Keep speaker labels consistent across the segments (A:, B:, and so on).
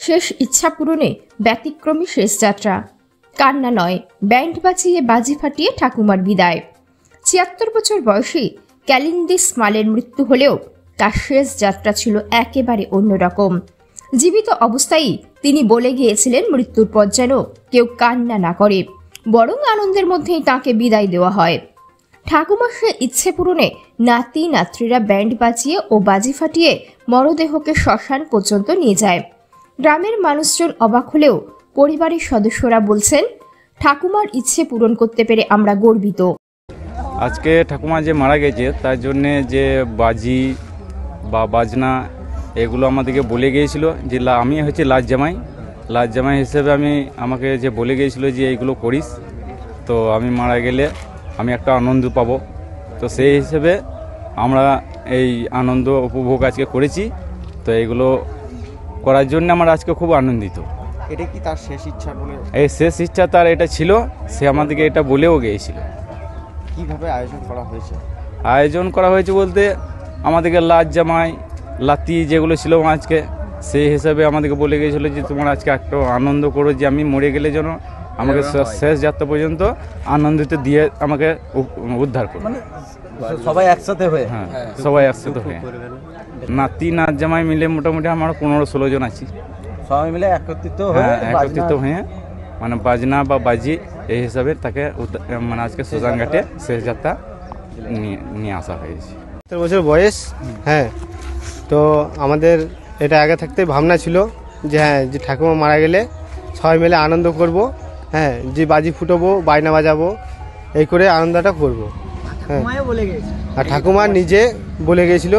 A: শেষ ইচ্ছা পূরণে ব্যতিক্রমী শেষ যাত্রা। কান্না নয়, ব্যান্ড বাজিয়ে বাজি ফাটিয়ে ঠাকুমার বিদায়। ৭৬ বছর বয়সী ক্যালিন্দিস মালের মৃত্যু হলেও তার শেষ যাত্রা ছিল একেবারে অন্যরকম। জীবিত অবস্থায় তিনি বলে গিয়েছিলেন মৃত্যুর পর যেন কেউ কান্না না করে, বরং আনন্দের মধ্যেই তাকে বিদায় দেওয়া হয়। ঠাকুমার সে ইচ্ছে পূরণে নাতি নাতৃরা ব্যান্ড বাজিয়ে ও বাজি ফাটিয়ে মরদেহকে শ্মশান পর্যন্ত নিয়ে যায়। গ্রামের মানুষজন অবাক হলেও পরিবারের সদস্যরা বলছেন, ঠাকুমার ইচ্ছে পূরণ করতে পেরে আমরা গর্বিত।
B: আজকে ঠাকুমা যে মারা গেছে তার জন্যে যে বাজি বা বাজনা এগুলো আমাদেরকে বলে গিয়েছিল যে আমি হচ্ছে লাজ জামাই হিসেবে আমাকে যে বলে গিয়েছিল যে এইগুলো করিস, তো আমি মারা গেলে আমি একটা আনন্দ পাবো। তো সেই হিসেবে আমরা এই আনন্দ উপভোগ আজকে করেছি। তো এইগুলো করার জন্য আমরা আজকে খুব আনন্দিত।
C: এটা কি তার শেষ ইচ্ছা বলে?
B: এই শেষ ইচ্ছা তার এটা ছিল, সে আমাদেরকে এটা বলেও গিয়েছিল।
C: কিভাবে আয়োজন করা হয়েছে?
B: আয়োজন করা হয়েছে বলতে আমাদেরকে লাজ জামাই লাতি যেগুলো ছিল আজকে সেই হিসাবে আমাদেরকে বলে গিয়েছিল যে তোমরা আজকে একটা আনন্দ করো, যে আমি মরে গেলে যেন আমাকে শেষ যাত্রা পর্যন্ত আনন্দিত দিয়ে আমাকে উদ্ধার করো।
C: সবাই একসাথে হয়ে?
B: হ্যাঁ, সবাই একসাথে হয়ে। নাতি নাচ জামাই মিলে মোটামুটি আমরা 15-16 জন আছি।
C: সবাই মিলে একত্রিত
B: হয়ে মানে বাজনা বা বাজি এই হিসাবে তাকে মানে আজকে শ্মশানঘাটে শেষ যাত্রা নিয়ে আসা হয়েছে।
D: ৭০ বছর বয়স। হ্যাঁ, তো আমাদের এটা আগে থাকতে ভাবনা ছিল যে হ্যাঁ, যে ঠাকুমা মারা গেলে সবাই মিলে আনন্দ করব। হ্যাঁ, যে বাজি ফুটাবো, বায়না বাজাবো, এই করে আনন্দটা করব। হ্যাঁ, আর ঠাকুমা নিজে বলে গিয়েছিল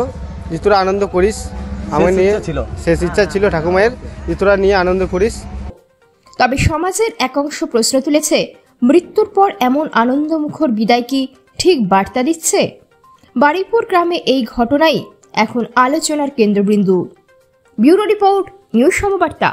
D: যে তোরা আনন্দ করিস, আমার নিয়ে শেষ ইচ্ছা ছিল ঠাকুমায়ের যে তোরা নিয়ে আনন্দ করিস।
A: তবে সমাজের একাংশ প্রশ্ন তুলেছে, মৃত্যুর পর এমন আনন্দমুখর বিদায় কি ঠিক বার্তা দিচ্ছে? বারুইপুর গ্রামে এই ঘটনাই এখন আলোচনার কেন্দ্রবিন্দু। Bureau report, news সমবার্তা।